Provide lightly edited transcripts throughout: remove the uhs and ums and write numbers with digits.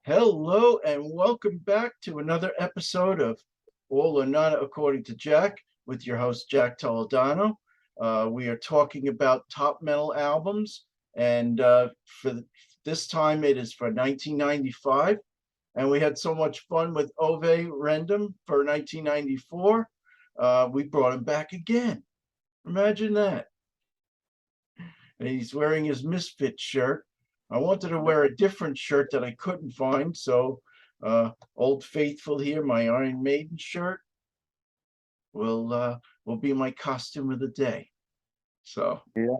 Hello and welcome back to another episode of All or None According to Jack with your host Jack Toledano. We are talking about top metal albums, and this time it is for 1995. And we had so much fun with Ove Rendum for 1994. We brought him back again. Imagine that. And he's wearing his Misfit shirt. I wanted to wear a different shirt that I couldn't find, so Old Faithful here, my Iron Maiden shirt, will be my costume of the day. So, Yeah,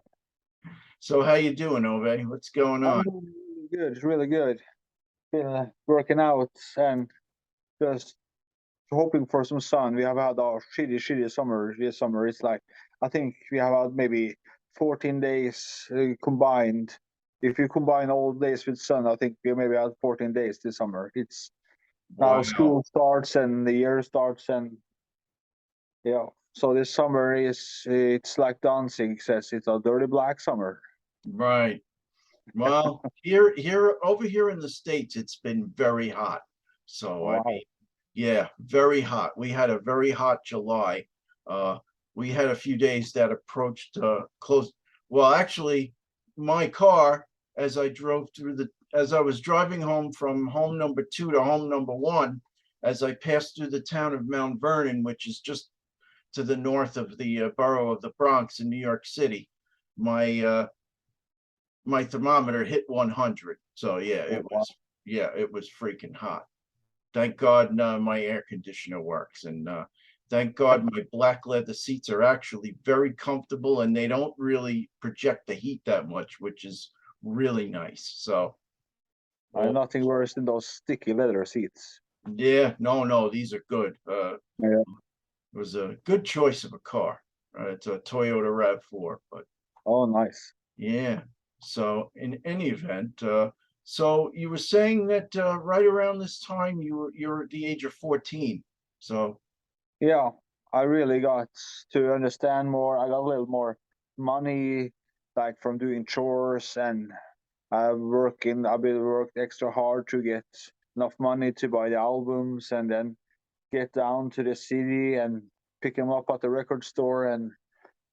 so how you doing, Ove? What's going I'm on? doing really good, really good. Been working out and just hoping for some sun. We have had our shitty summer this summer. It's like I think we have had maybe 14 days combined. If you combine all days with sun, I think we maybe had 14 days this summer. It's now Wow. school starts and the year starts and yeah. So this summer it's like dancing says it's a dirty black summer. Right. Well, here over here in the States, it's been very hot. So I Wow. mean, yeah, very hot. We had a very hot July. Uh, we had a few days that approached close. Well, actually, my car, as I was driving home from home number two to home number one, as I passed through the town of Mount Vernon, which is just to the north of the borough of the Bronx in New York City, my my thermometer hit 100. So Oh, wow. yeah, it was freaking hot. Thank God my air conditioner works, and thank God my black leather seats are actually very comfortable, and they don't really project the heat that much, which is really nice. So, oh Nothing worse than those sticky leather seats. yeah, no, these are good. Yeah. It was a good choice of a car. It's a Toyota RAV4, but Oh, nice. yeah. So in any event, so you were saying that right around this time you're at the age of 14. So Yeah, I really got to understand more. I got a little more money, like from doing chores, and I've been worked extra hard to get enough money to buy the albums, and then get down to the city and pick them up at the record store. And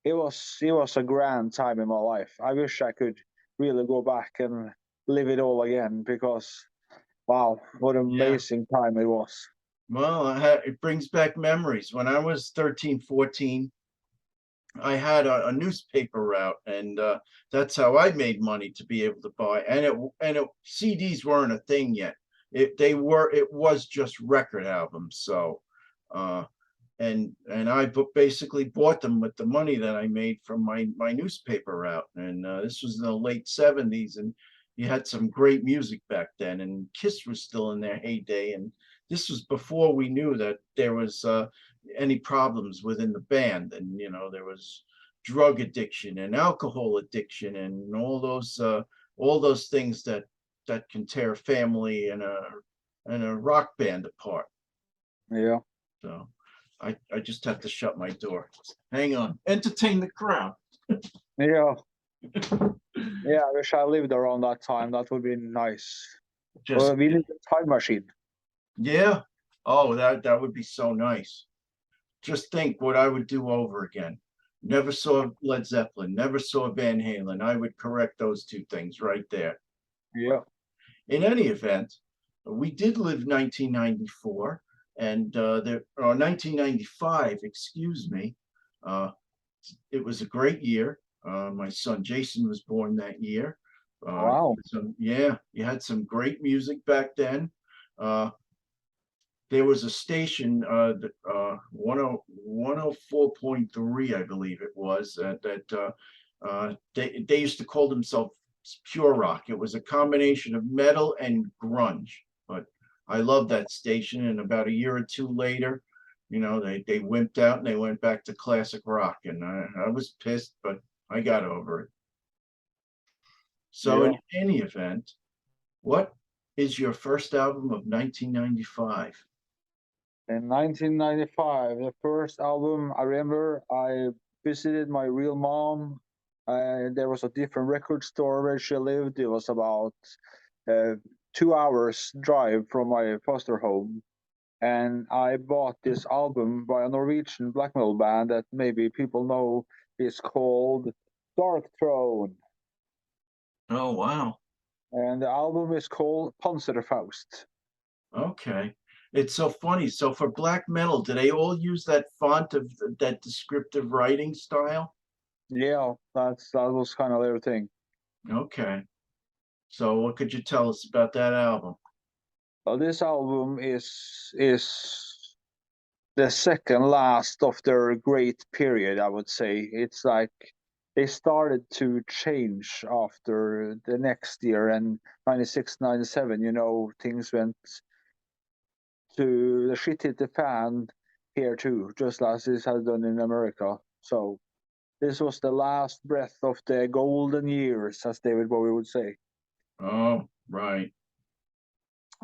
it was a grand time in my life. I wish I could really go back and live it all again because wow, what an yeah, amazing time it was. well, it brings back memories. When I was 13, 14, I had a newspaper route, and that's how I made money to be able to buy. CDs weren't a thing yet. It was just record albums. So uh, and I basically bought them with the money that I made from my newspaper route. And this was in the late 70s, and you had some great music back then. And Kiss was still in their heyday, and this was before we knew that there was any problems within the band, and there was drug addiction and alcohol addiction and all those things that can tear a family and a rock band apart. Yeah. So I just have to shut my door. Hang on. Entertain the crowd. Yeah. Yeah, I wish I lived around that time. That would be nice. Just Well, we need a time machine. yeah. Oh, that would be so nice. Just think what I would do over again. Never saw Led Zeppelin, never saw Van Halen. I would correct those two things right there. Yeah. In any event, we did live 1994 and 1995, excuse me. Uh, it was a great year. My son Jason was born that year. Wow. Yeah, you had some great music back then. Uh, there was a station, 104.3, I believe it was, they used to call themselves Pure Rock. It was a combination of metal and grunge. But I love that station. And about a year or two later, they wimped out and they went back to classic rock. And I was pissed, but I got over it. So, in Yeah. any event, what is your first album of 1995? In 1995, the first album, I remember I visited my real mom. There was a different record store where she lived. It was about 2 hours drive from my foster home, and I bought this album by a Norwegian black metal band that maybe people know is called Dark Throne, Oh, wow. and the album is called Panzerfaust. Okay. It's so funny. So for black metal, do they all use that font of that descriptive writing style? Yeah, that was kind of their thing. Okay. So what could you tell us about that album? This album is the second last of their great period, I would say. It's like they started to change after the next year, and 96, 97, things went to the shit hit the fan here too, just as this has done in America. So this was the last breath of the golden years, as David Bowie would say. Oh, right.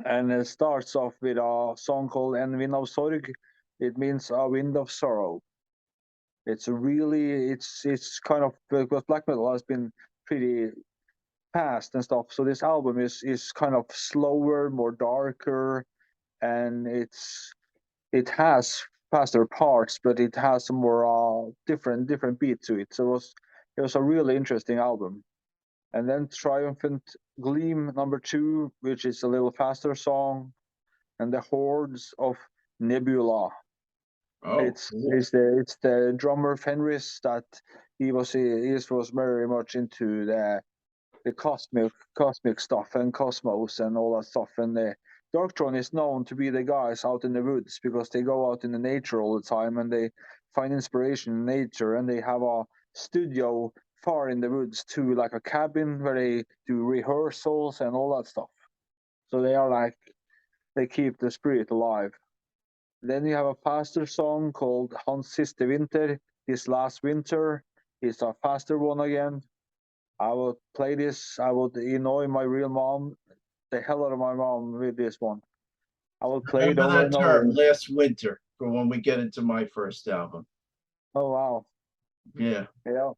And it starts off with a song called En Wind of Sorg. It means a wind of sorrow. It's kind of, because black metal has been pretty fast and stuff. So this album is kind of slower, more darker, and it has faster parts, but it has a more different beat to it. So it was a really interesting album. And then Triumphant Gleam #2, which is a little faster song, and the Hordes of Nebula. Oh, cool. It's the drummer Fenris that he was very much into the cosmic stuff and cosmos and all that stuff. And the Darkthrone is known to be the guys out in the woods because they go out in the nature all the time and they find inspiration in nature, and they have a studio far in the woods too, like a cabin where they do rehearsals and all that stuff. So they keep the spirit alive. Then you have a faster song called Hans Siste Winter, This Last Winter. It's a faster one again. I would play this. I would annoy my real mom, the hell out of my mom with this one. I would play it Remember over that and term over. last winter for when we get into my first album. Oh wow, Yeah. yeah.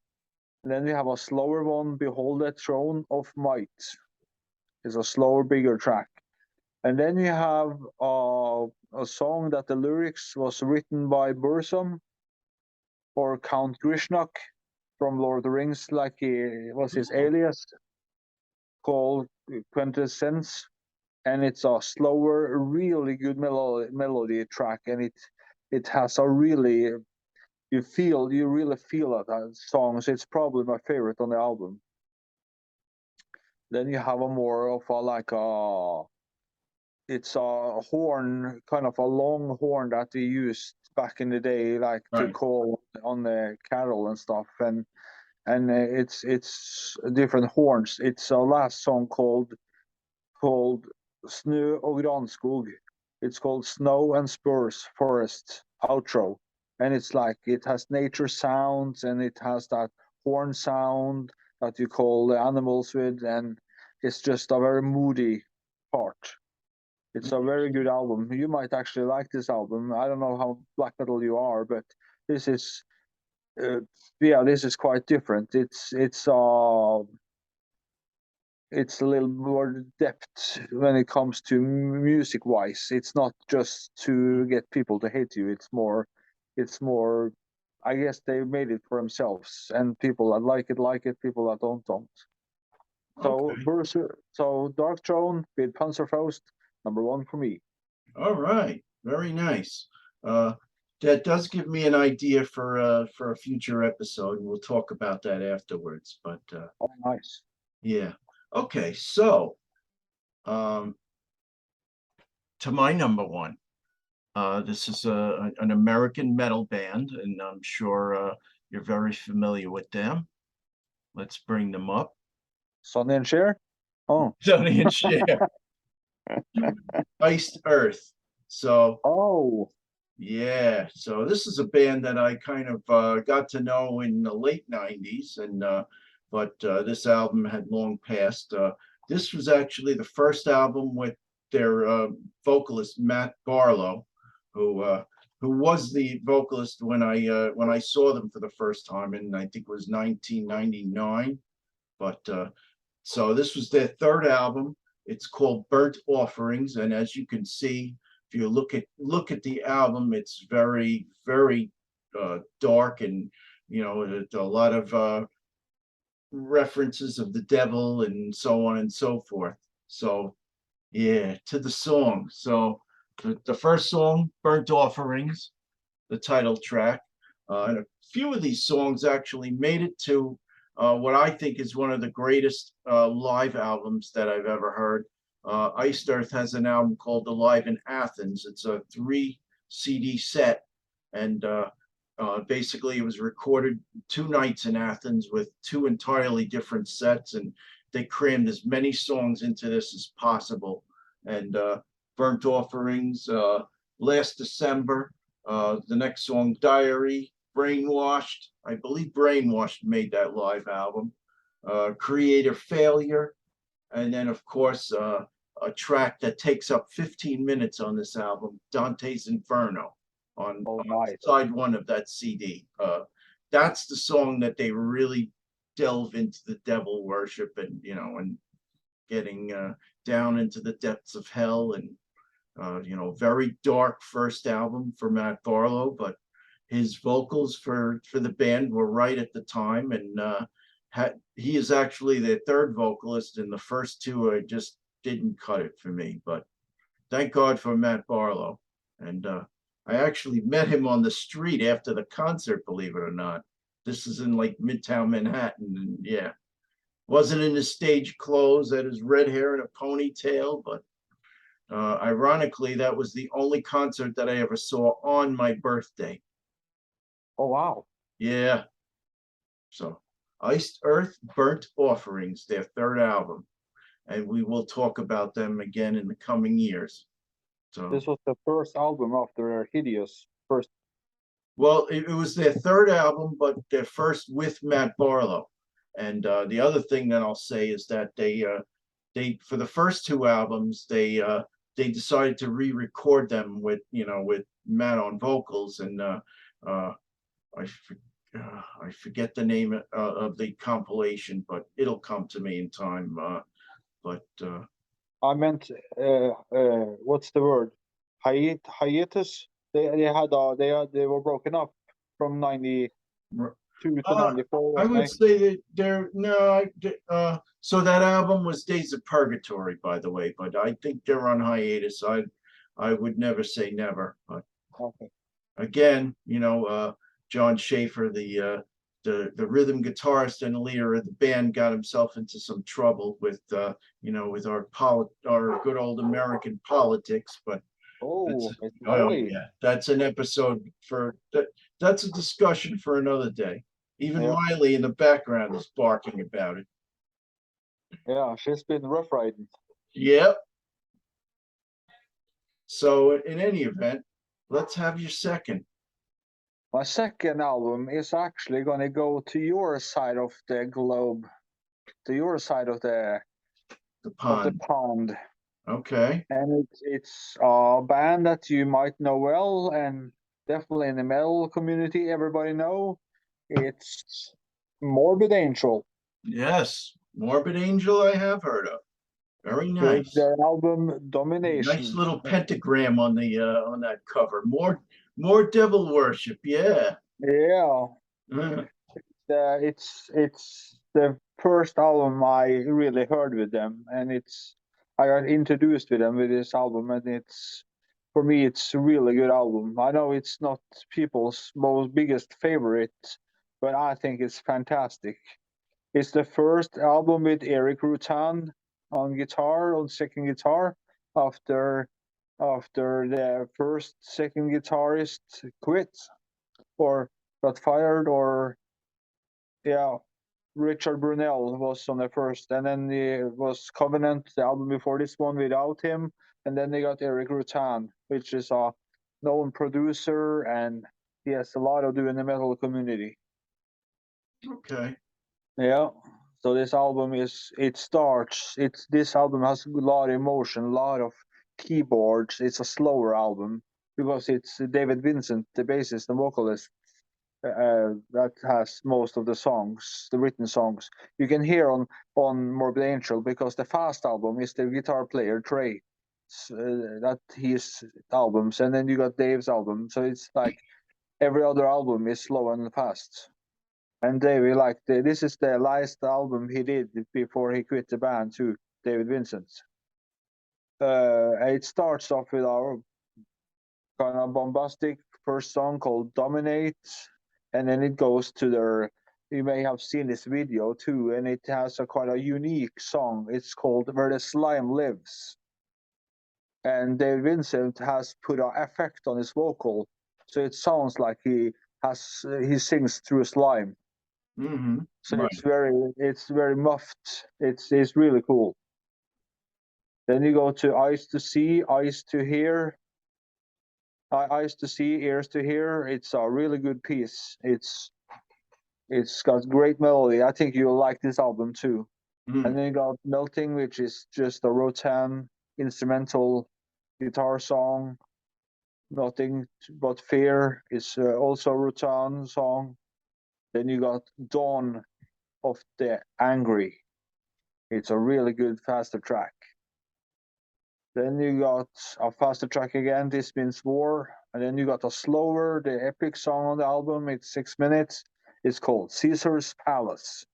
And then we have a slower one, Behold the Throne of Might. It's a slower, bigger track. And then you have a song that the lyrics was written by Burzum or Count Grishnak from Lord of the Rings, like he was his alias, called Quintessence. And it's a slower, really good melody track, and it has a really you really feel that song. So it's probably my favorite on the album. Then you have a more of a like a it's a horn, kind of a long horn that we used back in the day, like to Right. call on the cattle and stuff, and it's different horns. It's a last song called Snø og Granskog. It's called Snow and Spurs Forest outro. And it's like it has nature sounds and it has that horn sound that you call the animals with, and it's just a very moody part. It's a very good album. You might actually like this album. I don't know how black metal you are, but this is uh, yeah, this is quite different. It's a little more depth when it comes to music wise. It's not just to get people to hate you. It's more I guess they made it for themselves, and people that like it, people that don't. So Okay. so Dark Throne with Panzerfaust, #1 for me. All right. Very nice. Uh, that does give me an idea for a future episode. We'll talk about that afterwards. But Oh, nice. yeah. Okay. So um, to my #1. This is an American metal band, and I'm sure you're very familiar with them. Let's bring them up. Sonny and Cher. Oh, Sonny and Cher, Iced Earth. So oh, yeah, so this is a band that I kind of got to know in the late '90s, and but this album had long passed. This was actually the first album with their vocalist Matt Barlow, who uh, who was the vocalist when I saw them for the first time, and I think it was 1999. But so this was their third album. It's called Burnt Offerings, and as you can see, if you look at the album, it's very, very dark, and a lot of references of the devil and so on and so forth. So yeah, to the song. So the first song, Burnt Offerings, the title track, and a few of these songs actually made it to what I think is one of the greatest live albums that I've ever heard. Iced Earth has an album called Alive in Athens. It's a 3 CD set, and basically it was recorded 2 nights in Athens with 2 entirely different sets, and they crammed as many songs into this as possible. And Burnt Offerings, last December, the next song, Diary, Brainwashed. I believe Brainwashed made that live album. Creator Failure, and then of course a track that takes up 15 minutes on this album, Dante's Inferno, on side 1 of that CD. That's the song that they really delve into the devil worship, and and getting down into the depths of hell, and very dark first album for Matt Barlow, but his vocals for the band were right at the time, and he is actually their 3rd vocalist, and the first 2 just didn't cut it for me. But thank God for Matt Barlow. And I actually met him on the street after the concert, believe it or not. This is in like Midtown Manhattan, and yeah, wasn't in his stage clothes, had his red hair and a ponytail, but ironically, that was the only concert that I ever saw on my birthday. Oh, wow. Yeah. So Iced Earth, Burnt Offerings, their 3rd album. And we will talk about them again in the coming years. So this was the first album after Hideous. First. Well, it was their 3rd album, but their first with Matt Barlow. And the other thing that I'll say is that they for the first 2 albums, they decided to re-record them with Matt on vocals, and I forget the name of the compilation, but it'll come to me in time. I meant what's the word? Hiatus. They were broken up from 92 to 94. I would say that so that album was Days of Purgatory, by the way, but I think they're on hiatus. I would never say never, but okay. Again, John Schaefer, the rhythm guitarist and leader of the band, got himself into some trouble with with our good old American politics. But that's an episode that's a discussion for another day. Even Miley in the background is barking about it. Yeah, she's been rough riding. Yep. So in any event, let's have your second. My second album is actually going to go to your side of the globe, to your side of the pond. Okay. And it's a band that you might know well, and definitely in the metal community, everybody know. It's Morbid Angel. Yes, Morbid Angel I have heard of. Very nice. With their album Domination. Nice little pentagram on the on that cover. More devil worship. Yeah. Yeah. It's the first album I really heard with them, and I got introduced with them with this album, and for me it's a really good album. I know it's not people's most biggest favorite, but I think it's fantastic. It's the first album with Eric Rutan on second guitar, after the second guitarist quit or got fired, or Richard Brunel was on the first, and then it was Covenant, the album before this one, without him, and then they got Eric Rutan, which is a known producer, and he has a lot to do in the metal community. Okay. Yeah. So this album this album has a lot of emotion, a lot of keyboards. It's a slower album because it's David Vincent, the bassist and vocalist, that has most of the songs, the written songs. You can hear on Morbid Angel because the fast album is the guitar player Trey. That his albums, and then you got Dave's album. So it's like every other album is slow and fast. And Dave, like this is the last album he did before he quit the band too. David Vincent. It starts off with our kind of bombastic first song called Dominate, and then it goes to their, you may have seen this video too, and it has a quite a unique song. It's called Where the Slime Lives. And Dave Vincent has put an effect on his vocal, so it sounds like he sings through slime. Mm-hmm. So Right. it's very muffed. It's really cool. Then you go to Eyes to See, Eyes to Hear. Eyes to See, Ears to Hear. It's a really good piece. It's got great melody. I think you'll like this album too. Mm. And then you got Melting, which is just a Rotan instrumental guitar song. Nothing But Fear is also a Rotan song. Then you got Dawn of the Angry. It's a really good faster track. Then you got a faster track again, This Means War. And then you got a slower, the epic song on the album. It's 6 minutes. It's called Caesar's Palace.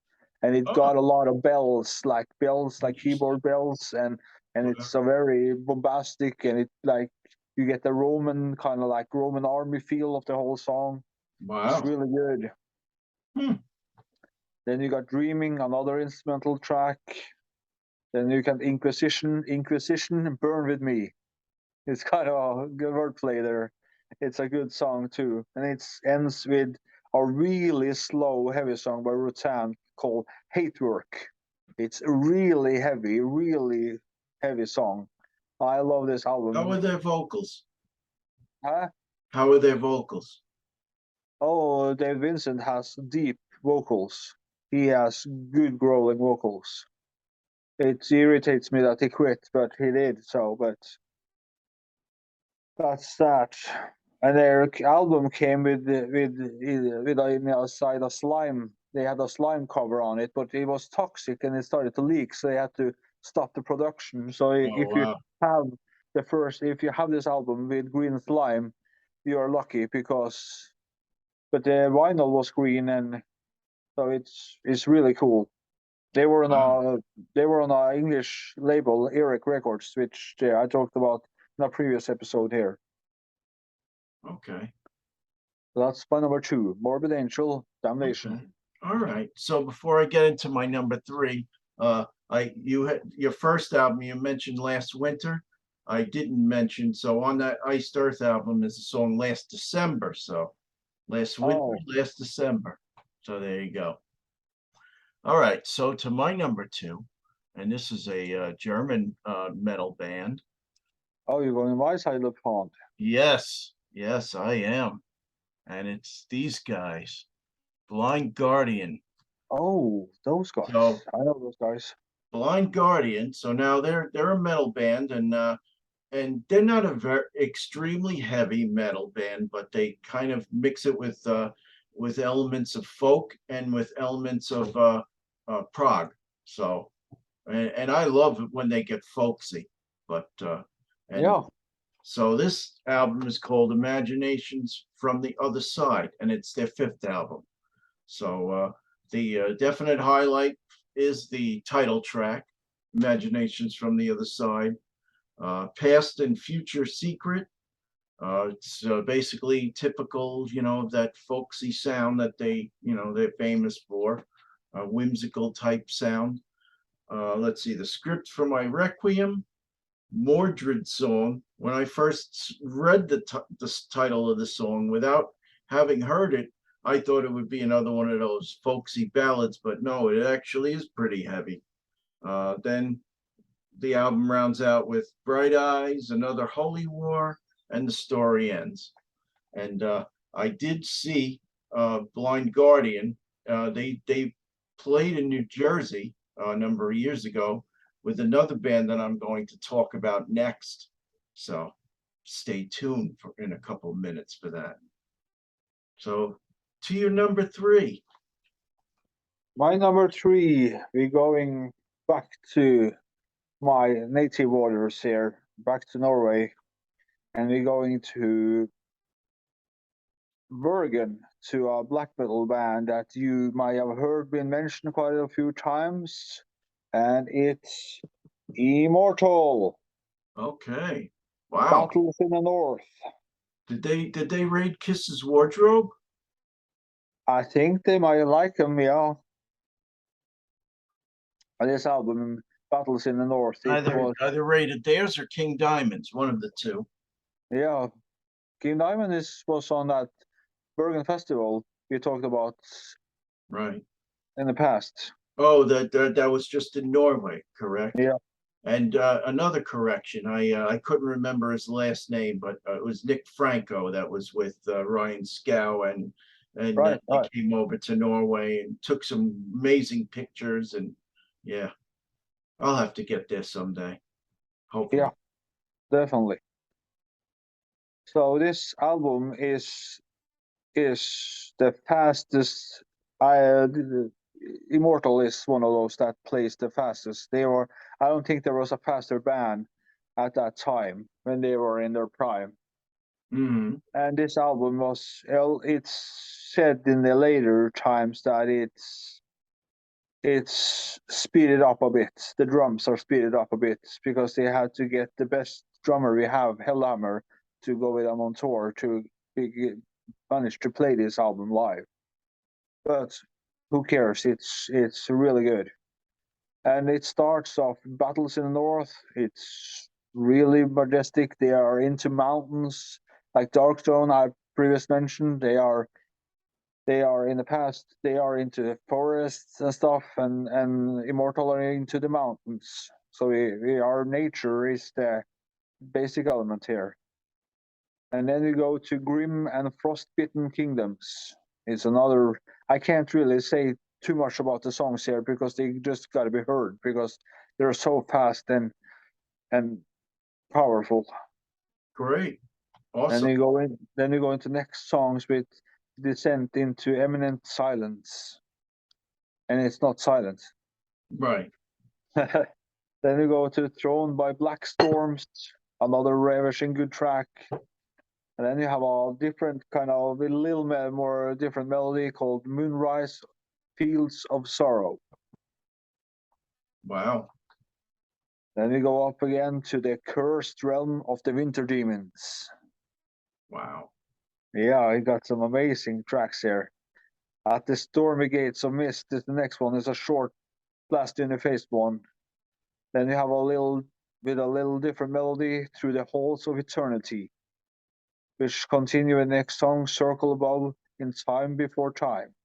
And it Oh, got a lot of bells, like interesting. keyboard bells, and Okay. it's a very bombastic, and it like you get the Roman kind of like Roman army feel of the whole song. It's Wow. really good. Hmm. Then you got Dreaming, another instrumental track. Then you got Inquisition, Burn With Me. It's kind of a good wordplay there. It's a good song too. And it ends with a really slow, heavy song by Rutan called Hate Work. It's a really heavy song. I love this How are album. their vocals? Huh? How are their vocals? Oh, Dave Vincent has deep vocals. He has good growling vocals. It irritates me that he quit, but he did so. But that's that. And their album came with a side of slime. They had a slime cover on it, but it was toxic and it started to leak, so they had to stop the production. So Oh, if you wow. have if you have this album with green slime, you are lucky because. But the vinyl was green, and so it's really cool. They were on Wow. a English label, Eric Records, which I talked about in a previous episode here. Okay. That's my number two, Morbid Angel, Okay. Damnation. All right. So before I get into my number three, you had your first album you mentioned last winter. I didn't mention. So on that Iced Earth album is the song Last December. So last winter, Oh, last December. So there you go. All right. So to my number two, and this is a German metal band. oh, you're going my side of the pond. Yes, yes, I am. And it's these guys, Blind Guardian. Oh, those So guys. I know those guys. Blind Guardian. So now they're a metal band, and they're not a very extremely heavy metal band, but they kind of mix it with elements of folk and with elements of prog. So and I love it when they get folksy, but and Yeah. so this album is called Imaginations from the Other Side, and it's their fifth album. So the definite highlight is the title track, Imaginations from the Other Side. Past and Future Secret. It's basically typical, of that folksy sound that they're famous for, whimsical type sound. Let's see, the script for my Requiem, Mordred song. When I first read the title of the song without having heard it, I thought it would be another one of those folksy ballads, but no, it actually is pretty heavy. Then the album rounds out with Bright Eyes, Another Holy War, and The Story Ends. And I did see Blind Guardian. They played in New Jersey a number of years ago with another band that I'm going to talk about next. So stay tuned for in a couple of minutes for that. So to your number three. My number three, we're going back to my native waters here, back to Norway, and we're going to Bergen, to a black metal band that you might have heard been mentioned quite a few times, and it's Immortal. Okay. Wow. Battles in the North. Did they raid Kiss's wardrobe? I think they might like him, yeah. This album, Battles in the North, Either raided theirs or King Diamond's, one of the two. yeah. King Diamond was on that Bergen Festival we talked about Right. in the past. Oh, that was just in Norway, correct? Yeah. And another correction, I couldn't remember his last name, but it was Nick Franco that was with Ryan Scow, and Right. they came over to Norway and took some amazing pictures, and yeah, I'll have to get there someday, hopefully. Yeah, definitely. So this album is the fastest. Immortal is one of those that plays the fastest. I don't think there was a faster band at that time when they were in their prime. Mm-hmm. And this album it's said in the later times that it's speeded up a bit. The drums are speeded up a bit because they had to get the best drummer we have, Hellhammer, to go with them on tour to manage to play this album live. But who cares? It's really good. And it starts off Battles in the North. It's really majestic. They are into mountains, like Darkthrone I previously mentioned. They are in the past, they are into forests and stuff, and Immortal are into the mountains. So our nature is the basic element here. And then we go to Grim and Frostbitten Kingdoms. It's another. I can't really say too much about the songs here because they just got to be heard because they're so fast and powerful. Great, awesome. Then we go into next songs with Descent into Eminent Silence, and it's not silence. Right. Then we go to Thrown by Black Storms, another ravishing good track. And then you have a different kind of a little more different melody called Moonrise Fields of Sorrow. Wow. Then we go up again to the Cursed Realm of the Winter Demons. Wow. Yeah, I got some amazing tracks here. At the Stormy Gates of Mist, the next one is a short blast in the face one. Then you have a little different melody through the halls of eternity, which continue in the next song, Circle Above, in Time Before Time.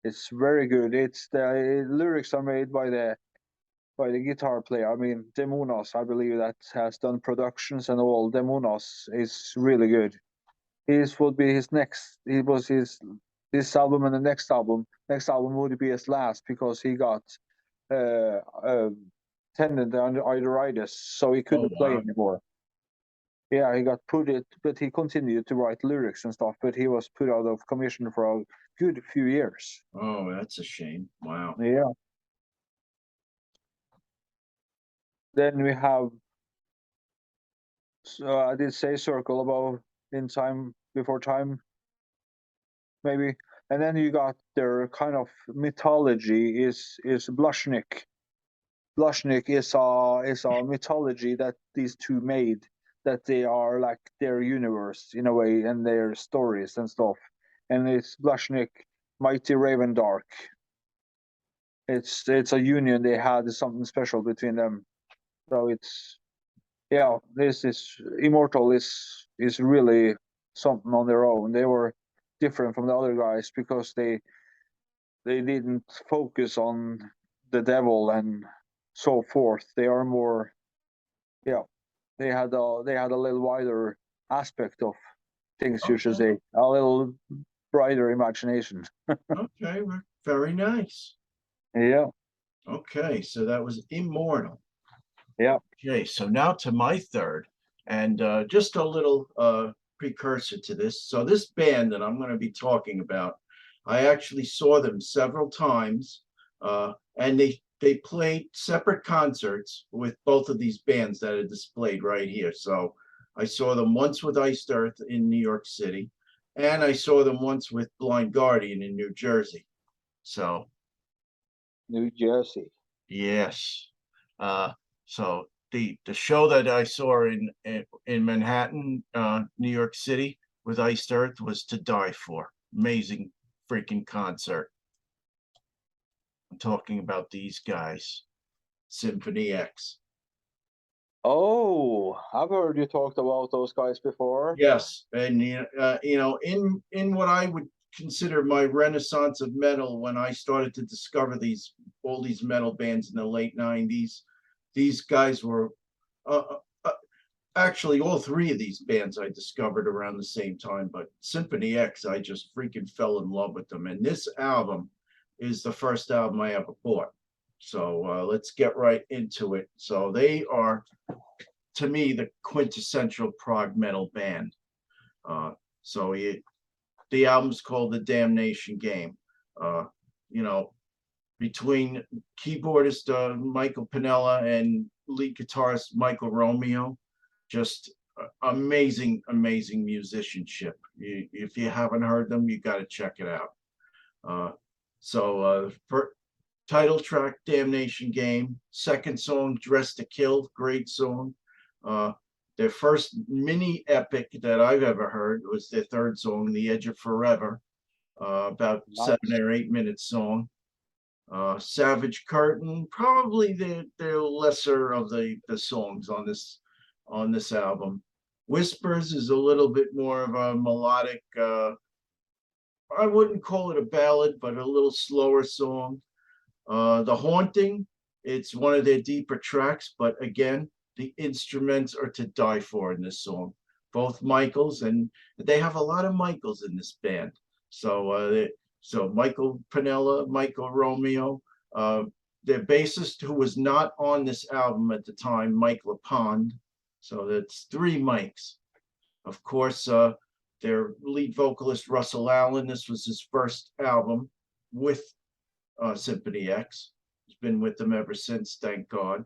It's very good. It's the lyrics are made by the guitar player. I mean, Demonos, I believe, that has done productions and all. Demonos is really good. This would be his next. It was this album and the next album. Next album would be his last because he got tendon arteritis, so he couldn't play anymore. Yeah, he got but he continued to write lyrics and stuff, but he was put out of commission for a good few years. Oh, that's a shame. Wow. Yeah. Then we have, I did say Circle Above, in Time Before Time, maybe. And then you got their kind of mythology is Blushnik. Blushnik is a mythology that these two made, that they are like their universe in a way and their stories and stuff. And it's Blushnik, Mighty Raven Dark. It's a union they had, something special between them. So this is Immortal is really something on their own. They were different from the other guys because they didn't focus on the devil and so forth. They are more, they had a little wider aspect of things, you should say, a little brighter imagination. Okay, very nice. Yeah. Okay, so that was Immortal. Yeah. Okay, so now to my third, and just a little precursor to this. So this band that I'm going to be talking about, I actually saw them several times, and they played separate concerts with both of these bands that are displayed right here. So I saw them once with Iced Earth in New York City, and I saw them once with Blind Guardian in New Jersey. So New Jersey. yes. So the show that I saw in Manhattan, New York City with Iced Earth was to die for. Amazing freaking concert. I'm talking about these guys, Symphony X. Oh, I've heard you talked about those guys before. Yes, and in what I would consider my renaissance of metal, when I started to discover all these metal bands in the late '90s, these guys were uh, actually all three of these bands I discovered around the same time. But Symphony X, I just freaking fell in love with them, and this album is the first album I ever bought. So let's get right into it. So they are, to me, the quintessential prog metal band. So the album's called The Damnation Game. You know, between keyboardist Michael Piniella and lead guitarist Michael Romeo, just amazing, amazing musicianship. If you haven't heard them, you got to check it out. For title track, Damnation Game. Second song, Dress to Kill, great song. Their first mini epic that I've ever heard was their third song, The Edge of Forever, about Nice. 7 or 8 minute song. Savage Curtain, probably the lesser of the songs on this album. Whispers is a little bit more of a melodic, I wouldn't call it a ballad, but a little slower song. The Haunting, it's one of their deeper tracks, but again, the instruments are to die for in this song. Both Michaels, and they have a lot of Michaels in this band. So Michael Piniella, Michael Romeo, their bassist, who was not on this album at the time, Mike LaPond. So that's 3 Mikes. Of course, their lead vocalist, Russell Allen, this was his first album with Symphony X. He's been with them ever since, thank God.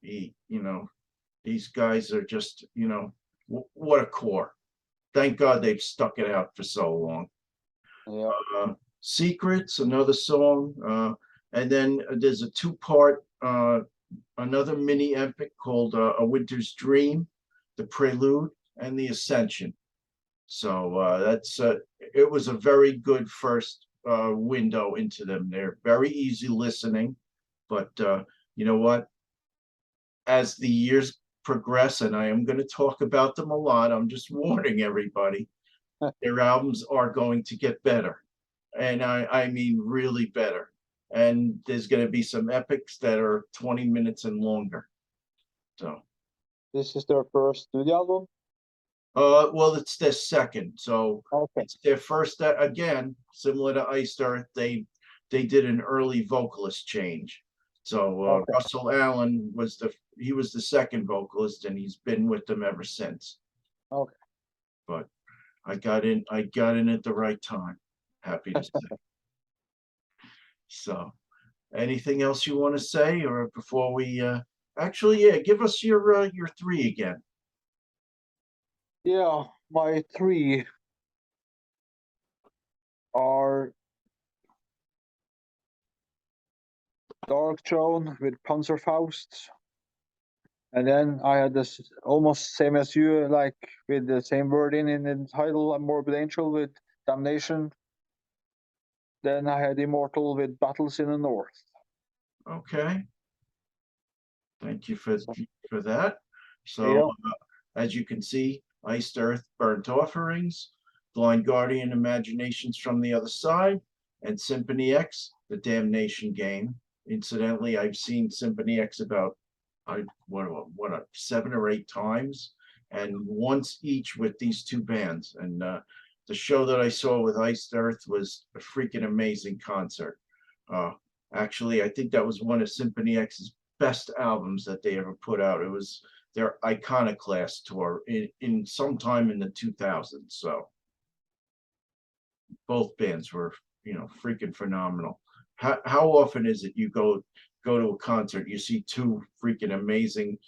These guys are just, what a core. Thank God they've stuck it out for so long. Yeah. Secrets, another song. And then there's a 2-part, another mini epic called A Winter's Dream, The Prelude, and The Ascension. So it was a very good first window into them. They're very easy listening, but you know what? As the years progress, and I am going to talk about them a lot, I'm just warning everybody, their albums are going to get better. And I mean really better. And there's going to be some epics that are 20 minutes and longer. So This is their first studio album? well, it's their second. So Okay. it's their first, again, similar to Iced Earth, they did an early vocalist change. So Okay. Russell Allen was the second vocalist, and he's been with them ever since. Okay. But I got in at the right time. Happy to say. So anything else you want to say, or before we give us your 3 again. Yeah, my 3 are Dark Throne with Panzerfaust. And then I had this almost same as you, like with the same word in the title, Morbid Angel with Damnation. Then I had Immortal with Battles in the North. Okay. Thank you for that. So Yeah. as you can see, Iced Earth, Burnt Offerings, Blind Guardian, Imaginations from the Other Side, and Symphony X, The Damnation Game. Incidentally, I've seen Symphony X about 7 or 8 times, and once each with these 2 bands. And the show that I saw with Iced Earth was a freaking amazing concert. Actually, I think that was one of Symphony X's best albums that they ever put out. It was their Iconoclast tour in sometime in the 2000s. So both bands were, freaking phenomenal. How often is it you go to a concert, you see two freaking amazing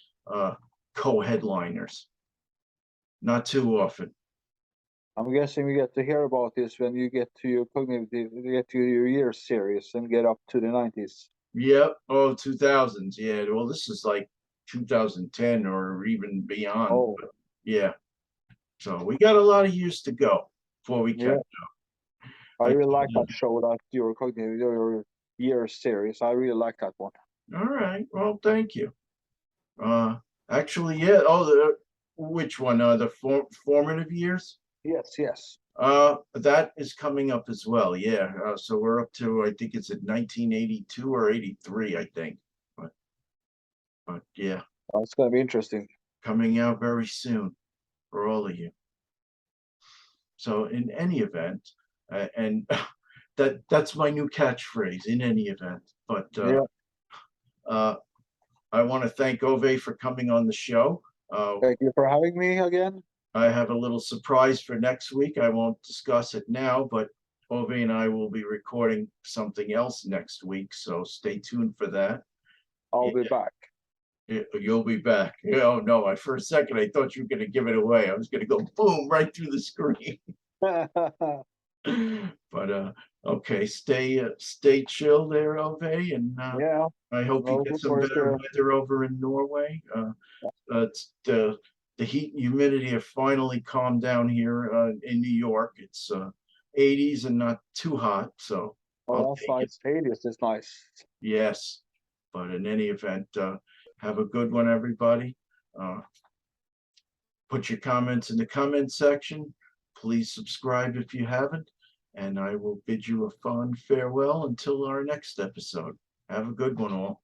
co-headliners? Not too often. I'm guessing we get to hear about this when you get to your year series and get up to the 90s. Yep. Oh, 2000s. Yeah. Well, this is like 2010 or even beyond. Oh, But yeah. So we got a lot of years to go before we yeah. catch up. I I really like told that show, that your year series. I really like that one. All right. Well, thank you. Actually, yeah. Oh, which one? The formative years? Yes, yes. That is coming up as well. Yeah. So we're up to, I think it's at 1982 or 83, I think. But yeah, It's gonna be interesting. coming out very soon for all of you. So in any event, and that's my new catchphrase, in any event. But Yeah. I want to thank Ove for coming on the show. Thank you for having me again. I have a little surprise for next week. I won't discuss it now, but Ove and I will be recording something else next week, so stay tuned for that. I'll be back. You'll be back. Oh no, for a second I thought you were going to give it away. I was going to go boom right through the screen. But okay, stay chill there, Ove, and Yeah. I hope you get some better weather over in Norway. It's the heat and humidity have finally calmed down here in New York. It's 80s and not too hot, so Oh, that's nice. 80s is nice. yes. But in any event, have a good one, everybody. Put your comments in the comment section. Please subscribe if you haven't, and I will bid you a fond farewell until our next episode. Have a good one, all.